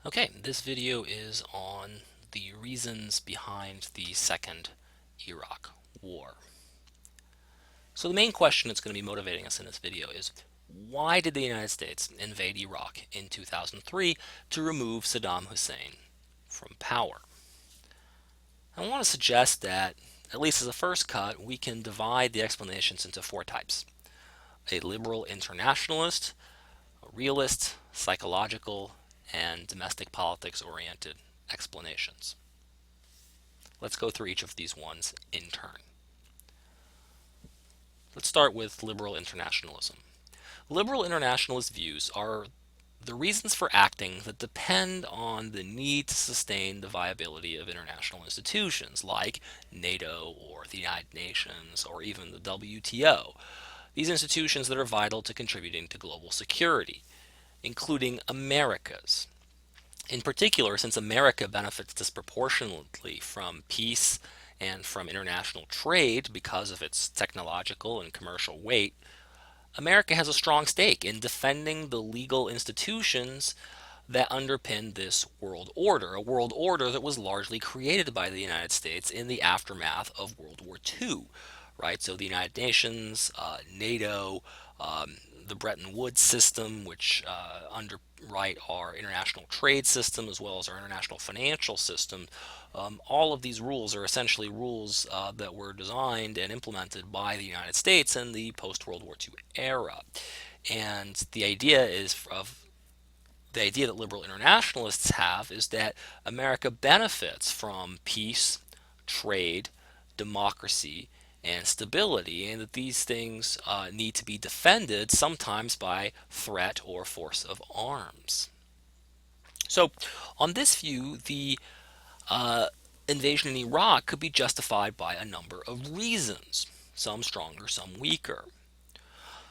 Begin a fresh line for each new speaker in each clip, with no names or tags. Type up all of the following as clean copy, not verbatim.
Okay, this video is on the reasons behind the second Iraq War. So the main question that's going to be motivating us in this video is why did the United States invade Iraq in 2003 to remove Saddam Hussein from power? I want to suggest that, at least as a first cut, we can divide the explanations into four types: a liberal internationalist, a realist, psychological, and domestic politics oriented explanations. Let's go through each of these ones in turn. Let's start with liberal internationalism. Liberal internationalist views are the reasons for acting that depend on the need to sustain the viability of international institutions like NATO or the United Nations or even the WTO. These institutions that are vital to contributing to global security, including America's. In particular, since America benefits disproportionately from peace and from international trade because of its technological and commercial weight, America has a strong stake in defending the legal institutions that underpin this world order, a world order that was largely created by the United States in the aftermath of World War II, right? So the United Nations, NATO, the Bretton Woods system, which underwrite our international trade system as well as our international financial system. All of these rules are essentially rules that were designed and implemented by the United States in the post-World War II era. And the idea that liberal internationalists have is that America benefits from peace, trade, democracy, and stability, and that these things need to be defended sometimes by threat or force of arms. So, on this view, the uh, invasion in Iraq could be justified by a number of reasons, some stronger, some weaker.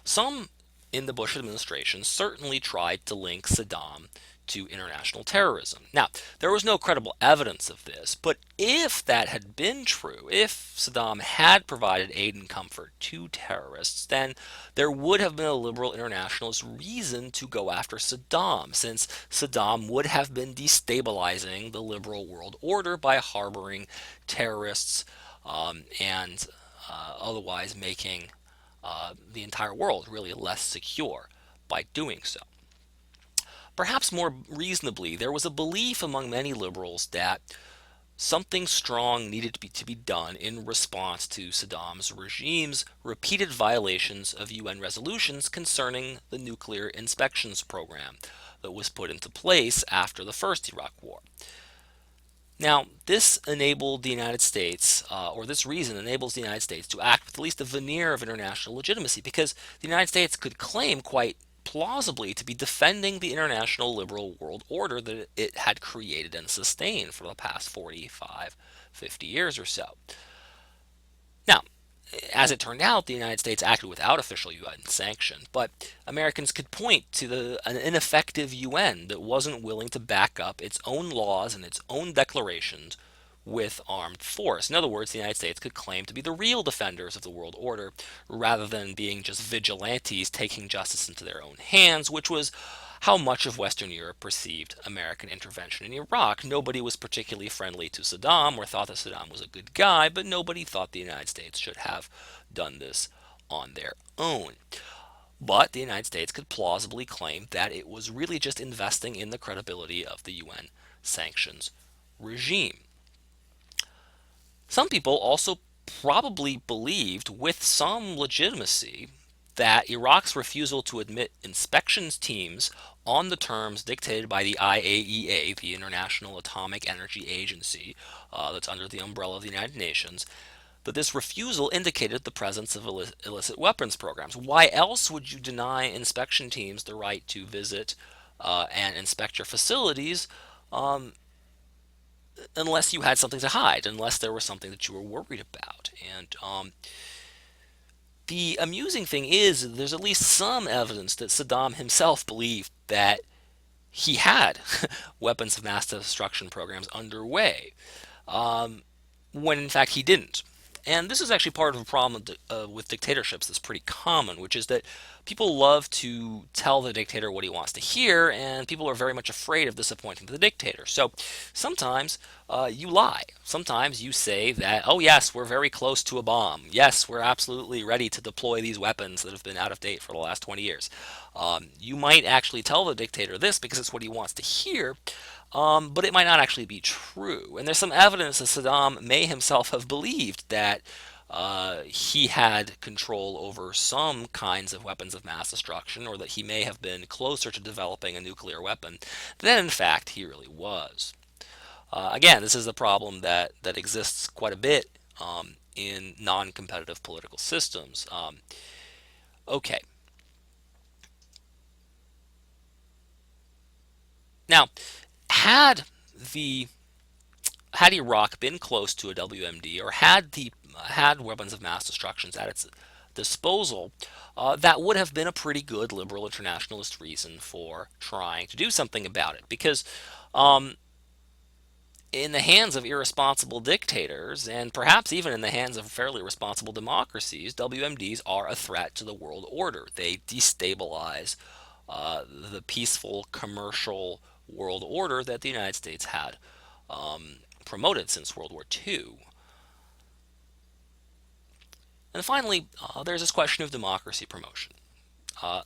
Some in the Bush administration certainly tried to link Saddam to international terrorism. Now, there was no credible evidence of this, but if that had been true, if Saddam had provided aid and comfort to terrorists, then there would have been a liberal internationalist reason to go after Saddam, since Saddam would have been destabilizing the liberal world order by harboring terrorists and otherwise making the entire world really less secure by doing so. Perhaps more reasonably, there was a belief among many liberals that something strong needed to be done in response to Saddam's regime's repeated violations of UN resolutions concerning the nuclear inspections program that was put into place after the first Iraq War. Now, this enabled the United States, or this reason enables the United States to act with at least a veneer of international legitimacy, because the United States could claim quite plausibly to be defending the international liberal world order that it had created and sustained for the past 45, 50 years or so. Now, as it turned out, the United States acted without official UN sanction, but Americans could point to an ineffective UN that wasn't willing to back up its own laws and its own declarations with armed force. In other words, the United States could claim to be the real defenders of the world order rather than being just vigilantes taking justice into their own hands, which was how much of Western Europe perceived American intervention in Iraq. Nobody was particularly friendly to Saddam or thought that Saddam was a good guy, but nobody thought the United States should have done this on their own. But the United States could plausibly claim that it was really just investing in the credibility of the UN sanctions regime. Some people also probably believed with some legitimacy that Iraq's refusal to admit inspections teams on the terms dictated by the IAEA, the International Atomic Energy Agency, that's under the umbrella of the United Nations, that this refusal indicated the presence of illicit weapons programs. Why else would you deny inspection teams the right to visit and inspect your facilities unless you had something to hide, unless there was something that you were worried about? And the amusing thing is, there's at least some evidence that Saddam himself believed that he had weapons of mass destruction programs underway, when in fact he didn't. And this is actually part of a problem with dictatorships that's pretty common, which is that People love to tell the dictator what he wants to hear, and people are very much afraid of disappointing the dictator. So sometimes you lie. Sometimes you say that, oh, yes, we're very close to a bomb. Yes, we're absolutely ready to deploy these weapons that have been out of date for the last 20 years. You might actually tell the dictator this because it's what he wants to hear, but it might not actually be true. And there's some evidence that Saddam may himself have believed that he had control over some kinds of weapons of mass destruction, or that he may have been closer to developing a nuclear weapon than in fact he really was. Again, this is a problem that exists quite a bit in non competitive political systems. Okay, now, had the had Iraq been close to a WMD, or had weapons of mass destruction at its disposal, that would have been a pretty good liberal internationalist reason for trying to do something about it. Because um, in the hands of irresponsible dictators, and perhaps even in the hands of fairly responsible democracies, WMDs are a threat to the world order. They destabilize the peaceful commercial world order that the United States had promoted since World War II. And finally, there's this question of democracy promotion. Uh,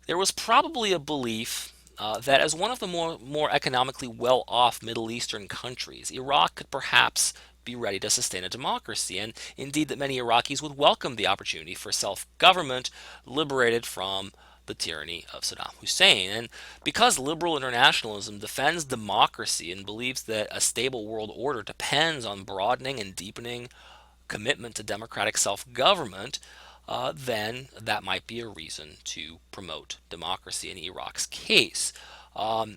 there was probably a belief that as one of the more economically well off Middle Eastern countries, Iraq could perhaps be ready to sustain a democracy, and indeed that many Iraqis would welcome the opportunity for self government liberated from the tyranny of Saddam Hussein. And because liberal internationalism defends democracy and believes that a stable world order depends on broadening and deepening commitment to democratic self government, then that might be a reason to promote democracy in Iraq's case. Um,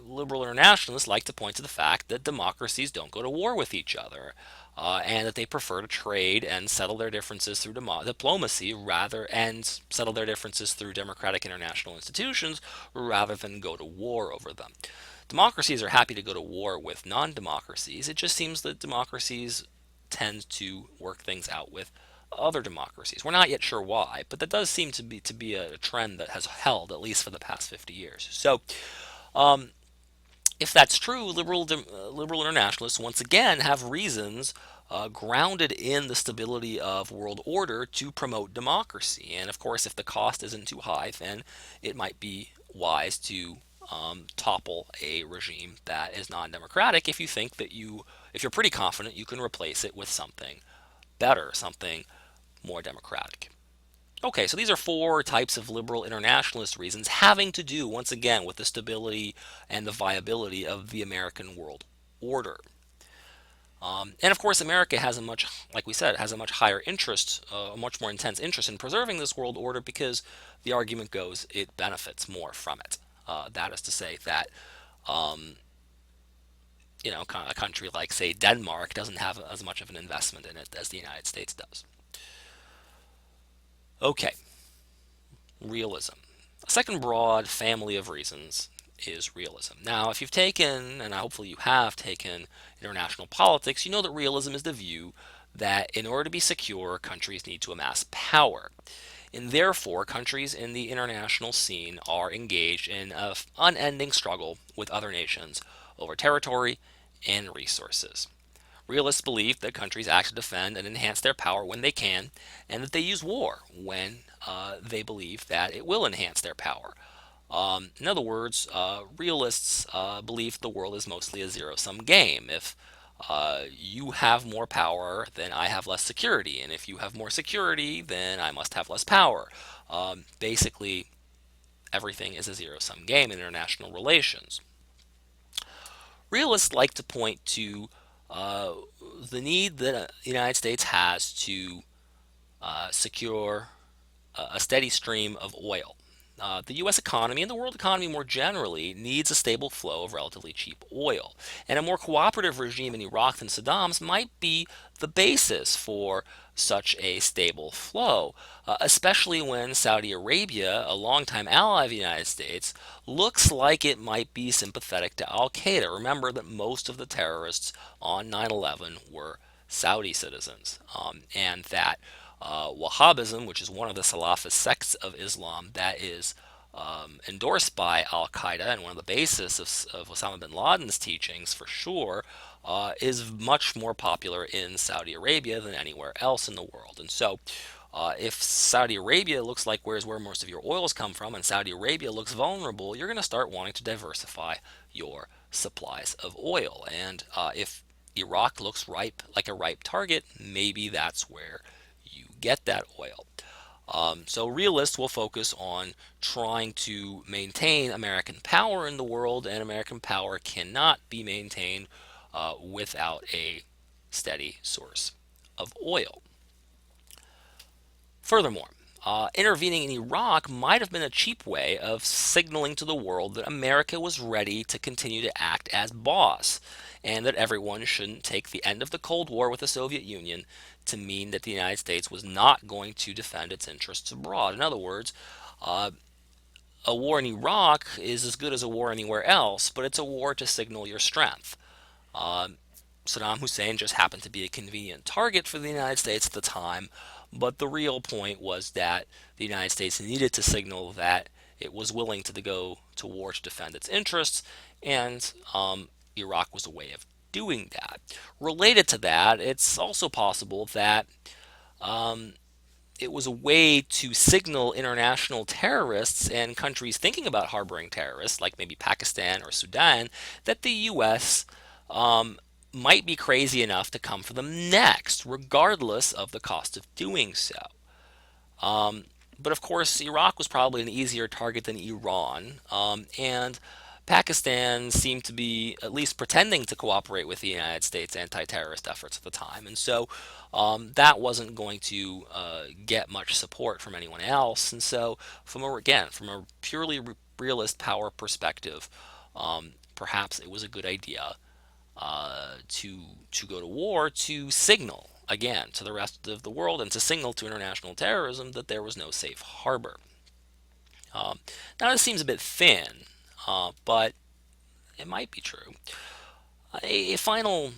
Liberal internationalists like to point to the fact that democracies don't go to war with each other, and that they prefer to trade and settle their differences through diplomacy rather and settle their differences through democratic international institutions rather than go to war over them. Democracies are happy to go to war with non-democracies. It just seems that democracies tend to work things out with other democracies. We're not yet sure why, but that does seem to be a trend that has held at least for the past 50 years. So, um, if that's true, liberal internationalists once again have reasons grounded in the stability of world order to promote democracy. And of course, if the cost isn't too high, then it might be wise to topple a regime that is non-democratic if you're pretty confident you can replace it with something better, something more democratic. Okay, so these are four types of liberal internationalist reasons having to do, once again, with the stability and the viability of the American world order. And of course, America has like we said, has a much higher interest, a much more intense interest in preserving this world order because the argument goes it benefits more from it. That is to say that, um, kind of a country like, say, Denmark doesn't have as much of an investment in it as the United States does. Okay, realism. A second broad family of reasons is realism. Now, if you've taken, and hopefully you have taken, international politics, you know that realism is the view that in order to be secure, countries need to amass power. And therefore, countries in the international scene are engaged in an unending struggle with other nations over territory and resources. Realists believe that countries act to defend and enhance their power when they can, and that they use war when they believe that it will enhance their power. In other words, realists believe the world is mostly a zero sum game. If you have more power, then I have less security, and if you have more security, then I must have less power. Basically, everything is a zero sum game in international relations. Realists like to point to uh, the need that the United States has to secure a steady stream of oil. The U.S. economy and the world economy more generally needs a stable flow of relatively cheap oil. And a more cooperative regime in Iraq than Saddam's might be the basis for such a stable flow, especially when Saudi Arabia, a longtime ally of the United States, looks like it might be sympathetic to Al Qaeda. Remember that most of the terrorists on 9/11 were Saudi citizens, and that Wahhabism, which is one of the Salafist sects of Islam that is endorsed by Al Qaeda and one of the basis of Osama bin Laden's teachings for sure, is much more popular in Saudi Arabia than anywhere else in the world. And so, if Saudi Arabia looks like where most of your oils come from, and Saudi Arabia looks vulnerable, you're going to start wanting to diversify your supplies of oil. And if Iraq looks like a ripe target, maybe that's where you get that oil. So realists will focus on trying to maintain American power in the world, and American power cannot be maintained without a steady source of oil. Furthermore, intervening in Iraq might have been a cheap way of signaling to the world that America was ready to continue to act as boss, and that everyone shouldn't take the end of the Cold War with the Soviet Union to mean that the United States was not going to defend its interests abroad. In other words, uh, a war in Iraq is as good as a war anywhere else, but it's a war to signal your strength. Uh, Saddam Hussein just happened to be a convenient target for the United States at the time, but the real point was that the United States needed to signal that it was willing to go to war to defend its interests, and Iraq was a way of doing that. Related to that, it's also possible that um, it was a way to signal international terrorists and countries thinking about harboring terrorists, like maybe Pakistan or Sudan, that the U.S. Um, might be crazy enough to come for them next, regardless of the cost of doing so. Um, but of course, Iraq was probably an easier target than Iran, and Pakistan seemed to be at least pretending to cooperate with the United States anti-terrorist efforts at the time, and so that wasn't going to get much support from anyone else. And so, from a purely realist power perspective, perhaps it was a good idea to go to war to signal again to the rest of the world and to signal to international terrorism that there was no safe harbor. Now this seems a bit thin, but it might be true. A final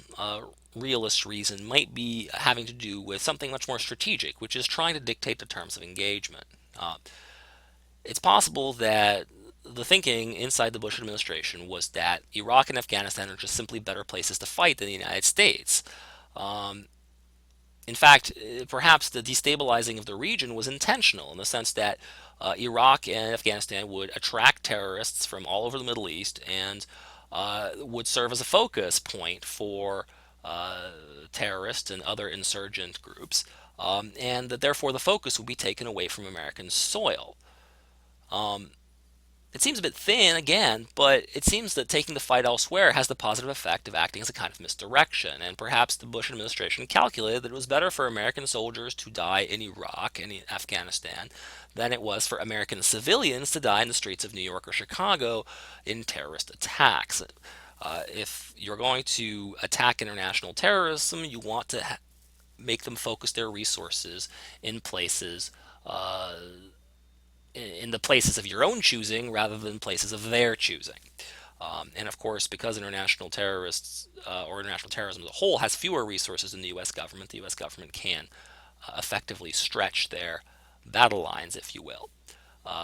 realist reason might be having to do with something much more strategic, which is trying to dictate the terms of engagement. It's possible that the thinking inside the Bush administration was that Iraq and Afghanistan are just simply better places to fight than the United States. Um, in fact, perhaps the destabilizing of the region was intentional in the sense that Iraq and Afghanistan would attract terrorists from all over the Middle East and would serve as a focus point for terrorists and other insurgent groups, and that therefore the focus would be taken away from American soil. Um, it seems a bit thin again, but it seems that taking the fight elsewhere has the positive effect of acting as a kind of misdirection, and perhaps the Bush administration calculated that it was better for American soldiers to die in Iraq and in Afghanistan than it was for American civilians to die in the streets of New York or Chicago in terrorist attacks. If you're going to attack international terrorism, you want to make them focus their resources in places uh, in the places of your own choosing rather than places of their choosing. And of course, because international terrorists or international terrorism as a whole has fewer resources than the U.S. government can effectively stretch their battle lines, if you will,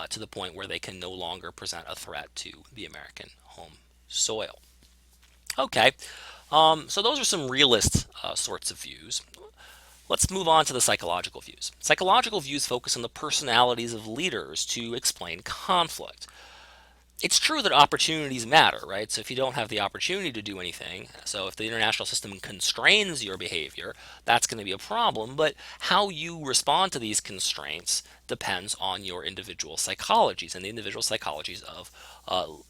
to the point where they can no longer present a threat to the American home soil. Okay, so those are some realist sorts of views. Let's move on to the psychological views. Psychological views focus on the personalities of leaders to explain conflict. It's true that opportunities matter, right? So if you don't have the opportunity to do anything, so if the international system constrains your behavior, that's going to be a problem. But how you respond to these constraints depends on your individual psychologies and the individual psychologies of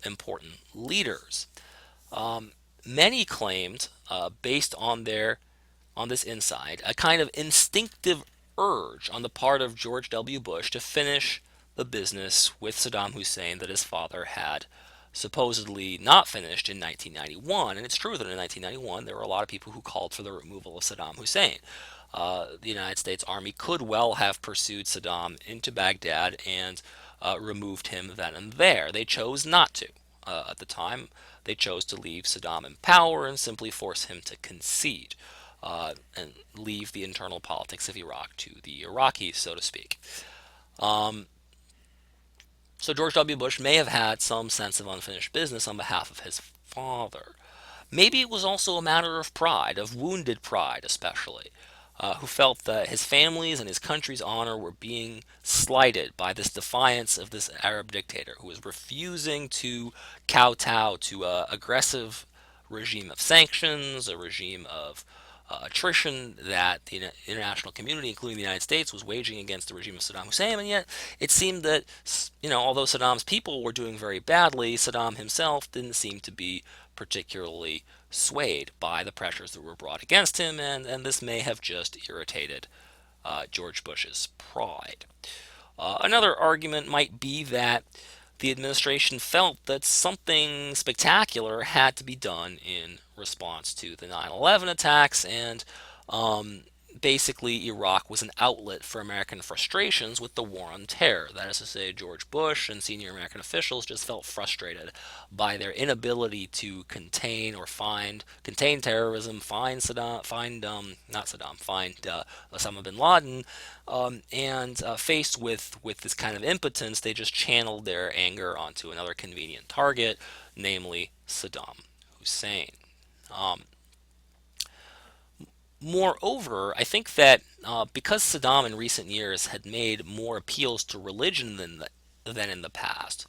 important leaders. Many claimed, based on this insight, a kind of instinctive urge on the part of George W. Bush to finish the business with Saddam Hussein that his father had supposedly not finished in 1991. And it's true that in 1991 there were a lot of people who called for the removal of Saddam Hussein. The United States Army could well have pursued Saddam into Baghdad and removed him then and there. They chose not to. At the time, they chose to leave Saddam in power and simply force him to concede. and leave the internal politics of Iraq to the Iraqis, so to speak. Um, so George W. Bush may have had some sense of unfinished business on behalf of his father. Maybe it was also a matter of pride, of wounded pride especially, who felt that his family's and his country's honor were being slighted by this defiance of this Arab dictator who was refusing to kowtow to an aggressive regime of sanctions, a regime of attrition that the international community, including the United States, was waging against the regime of Saddam Hussein. And yet, it seemed that, although Saddam's people were doing very badly, Saddam himself didn't seem to be particularly swayed by the pressures that were brought against him, and this may have just irritated George Bush's pride. Another argument might be that the administration felt that something spectacular had to be done in response to the 9/11 attacks, and um, basically Iraq was an outlet for American frustrations with the war on terror. That is to say, George Bush and senior American officials just felt frustrated by their inability to contain terrorism, find Saddam, find not Saddam, find Osama bin Laden, and faced with this kind of impotence, they just channeled their anger onto another convenient target, namely Saddam Hussein. Um, Moreover, I think that because Saddam in recent years had made more appeals to religion than in the past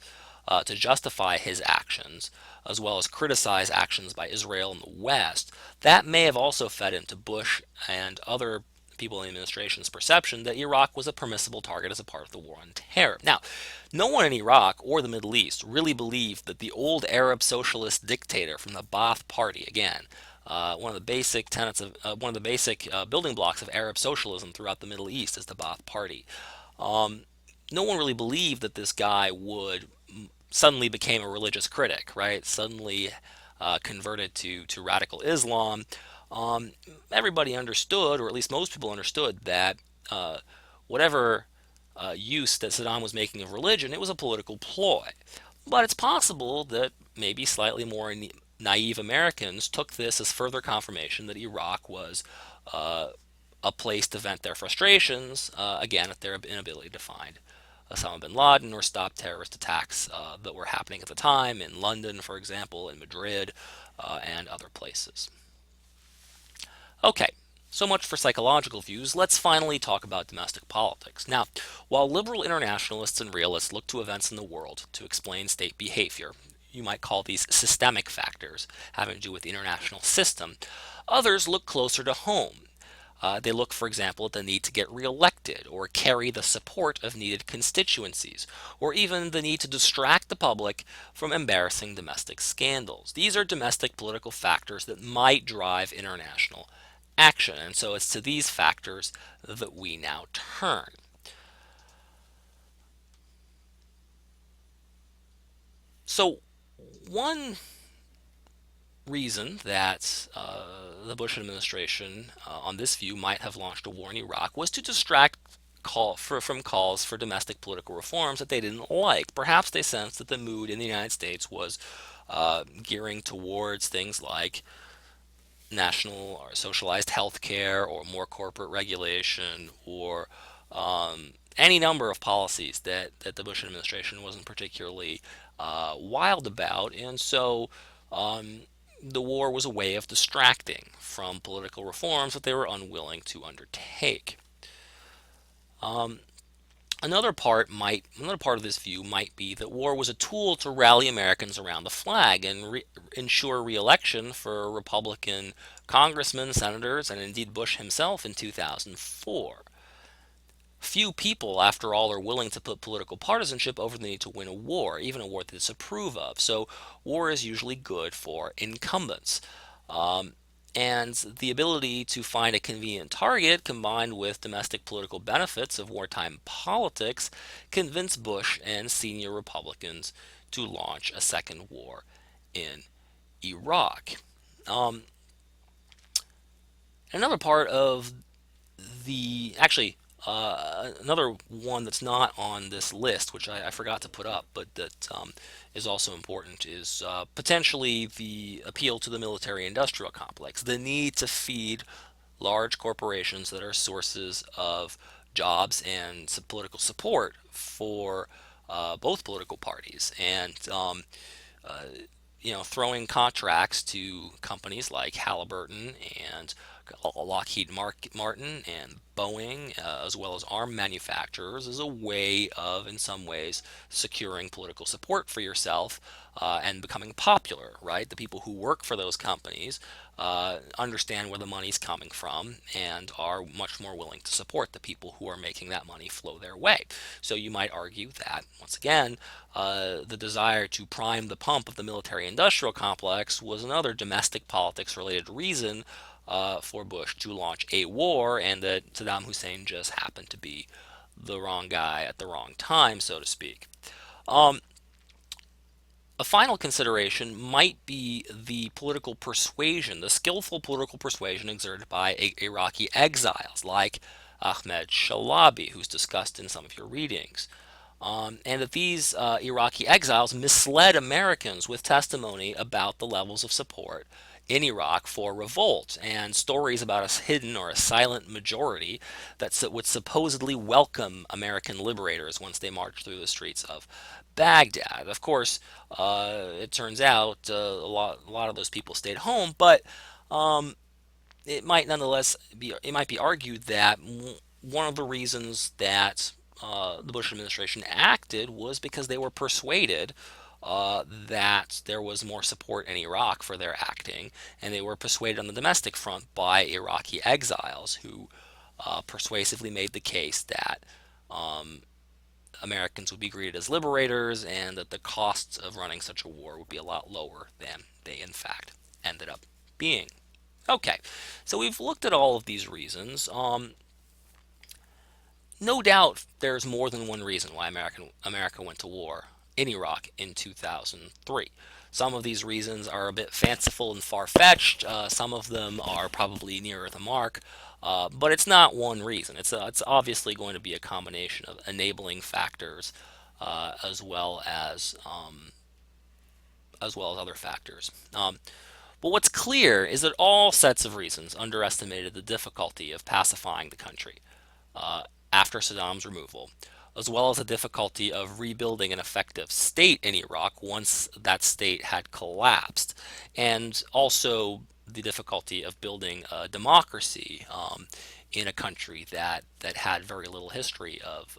to justify his actions, as well as criticize actions by Israel in the West, that may have also fed into Bush and other people in the administration's perception that Iraq was a permissible target as a part of the war on terror. Now, no one in Iraq or the Middle East really believed that the old Arab socialist dictator from the Ba'ath Party, again, one of the basic tenets of one of the basic building blocks of Arab socialism throughout the Middle East is the Ba'ath Party. Um, no one really believed that this guy would suddenly became a religious critic, right? Suddenly converted to radical Islam. Everybody understood, or at least most people understood, that whatever use that Saddam was making of religion, it was a political ploy. But it's possible that maybe slightly more naive Americans took this as further confirmation that Iraq was uh, a place to vent their frustrations, again, at their inability to find Osama bin Laden or stop terrorist attacks that were happening at the time in London, for example, in Madrid, and other places. Okay, so much for psychological views. Let's finally talk about domestic politics. Now, while liberal internationalists and realists look to events in the world to explain state behavior, you might call these systemic factors having to do with the international system, others look closer to home. They look, for example, at the need to get reelected or carry the support of needed constituencies, or even the need to distract the public from embarrassing domestic scandals. These are domestic political factors that might drive international action, and so it's to these factors that we now turn. So, one reason that the Bush administration, on this view, might have launched a war in Iraq was to distract from calls for domestic political reforms that they didn't like. Perhaps they sensed that the mood in the United States was gearing towards things like national or socialized health care or more corporate regulation or any number of policies that the Bush administration wasn't particularly wild about. And so um, the war was a way of distracting from political reforms that they were unwilling to undertake. Um, another part of this view might be that war was a tool to rally Americans around the flag and ensure re-election for Republican congressmen, senators, and indeed Bush himself in 2004. Few people, after all, are willing to put political partisanship over the need to win a war, even a war they disapprove of. So, war is usually good for incumbents. Um, and the ability to find a convenient target combined with domestic political benefits of wartime politics convinced Bush and senior Republicans to launch a second war in Iraq. Um, another part of another one that's not on this list, which I forgot to put up, but that is also important, is potentially the appeal to the military industrial complex, the need to feed large corporations that are sources of jobs and some political support for both political parties. And throwing contracts to companies like Halliburton and Lockheed Martin and Boeing, as well as arm manufacturers, is a way of, in some ways, securing political support for yourself and becoming popular, right? The people who work for those companies understand where the money's coming from and are much more willing to support the people who are making that money flow their way. So you might argue that, once again, the desire to prime the pump of the military industrial complex was another domestic politics related reason for Bush to launch a war, and that Saddam Hussein just happened to be the wrong guy at the wrong time, so to speak. Um, a final consideration might be the political persuasion, the skillful political persuasion exerted by Iraqi exiles like Ahmed Shalabi, who's discussed in some of your readings. And that these Iraqi exiles misled Americans with testimony about the levels of support in Iraq for revolt and stories about a hidden or a silent majority that would supposedly welcome American liberators once they marched through the streets of Baghdad. Of course, it turns out a lot of those people stayed home, but um, it might nonetheless be argued that one of the reasons that the Bush administration acted was because they were persuaded that there was more support in Iraq for their acting, and they were persuaded on the domestic front by Iraqi exiles who persuasively made the case that Americans would be greeted as liberators and that the costs of running such a war would be a lot lower than they in fact ended up being. Okay, so we've looked at all of these reasons. No doubt there's more than one reason why America went to war in Iraq in 2003. Some of these reasons are a bit fanciful and far-fetched. Some of them are probably nearer the mark, but it's not one reason. It's obviously going to be a combination of enabling factors as well as other factors. But what's clear is that all sets of reasons underestimated the difficulty of pacifying the country uh, after Saddam's removal, as well as the difficulty of rebuilding an effective state in Iraq once that state had collapsed, and also the difficulty of building a democracy in a country that had very little history of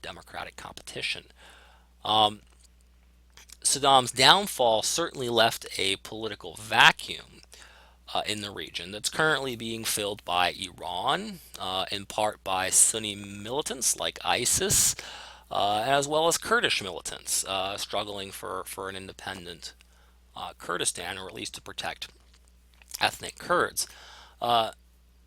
democratic competition. Um, Saddam's downfall certainly left a political vacuum in the region that's currently being filled by Iran, in part by Sunni militants like ISIS, as well as Kurdish militants struggling for an independent Kurdistan, or at least to protect ethnic Kurds. Uh,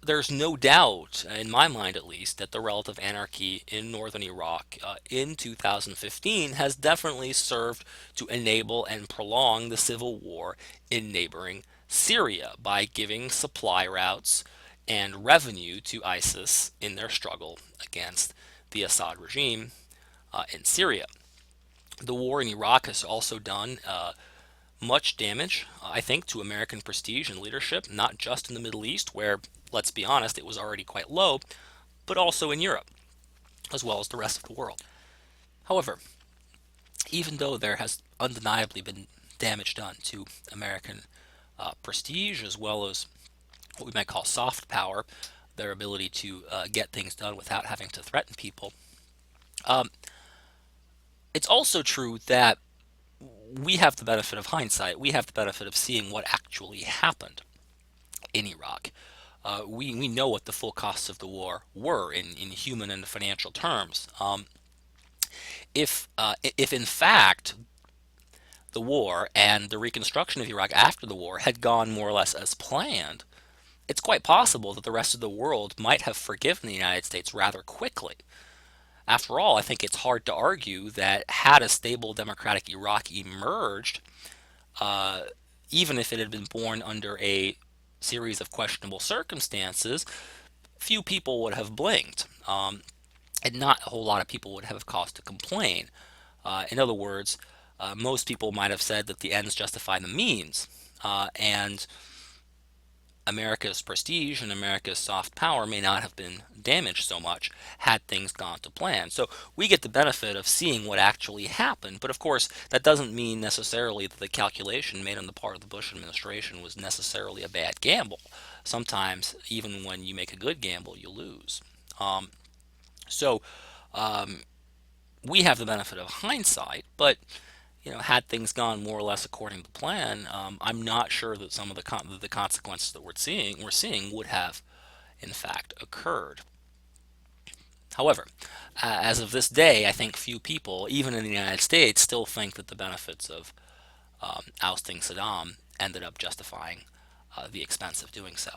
there's no doubt, in my mind at least, that the relative anarchy in northern Iraq in 2015 has definitely served to enable and prolong the civil war in neighboring Syria by giving supply routes and revenue to ISIS in their struggle against the Assad regime in Syria. The war in Iraq has also done much damage, I think, to American prestige and leadership, not just in the Middle East, where, let's be honest, it was already quite low, but also in Europe, as well as the rest of the world. However, even though there has undeniably been damage done to American prestige, as well as what we might call soft power, their ability to get things done without having to threaten people, um, it's also true that we have the benefit of hindsight. We have the benefit of seeing what actually happened in Iraq. We know what the full costs of the war were in human and financial terms. If in fact the war and the reconstruction of Iraq after the war had gone more or less as planned, it's quite possible that the rest of the world might have forgiven the United States rather quickly. After all, I think it's hard to argue that had a stable democratic Iraq emerged, uh, even if it had been born under a series of questionable circumstances, few people would have blinked, and not a whole lot of people would have cause to complain. In other words, most people might have said that the ends justify the means, and America's prestige and America's soft power may not have been damaged so much had things gone to plan. So we get the benefit of seeing what actually happened. But of course, that doesn't mean necessarily that the calculation made on the part of the Bush administration was necessarily a bad gamble. Sometimes, even when you make a good gamble, you lose. Um, so we have the benefit of hindsight, but had things gone more or less according to plan, I'm not sure that some of the consequences that we're seeing would have in fact occurred. However, as of this day, I think few people, even in the United States, still think that the benefits of ousting Saddam ended up justifying the expense of doing so.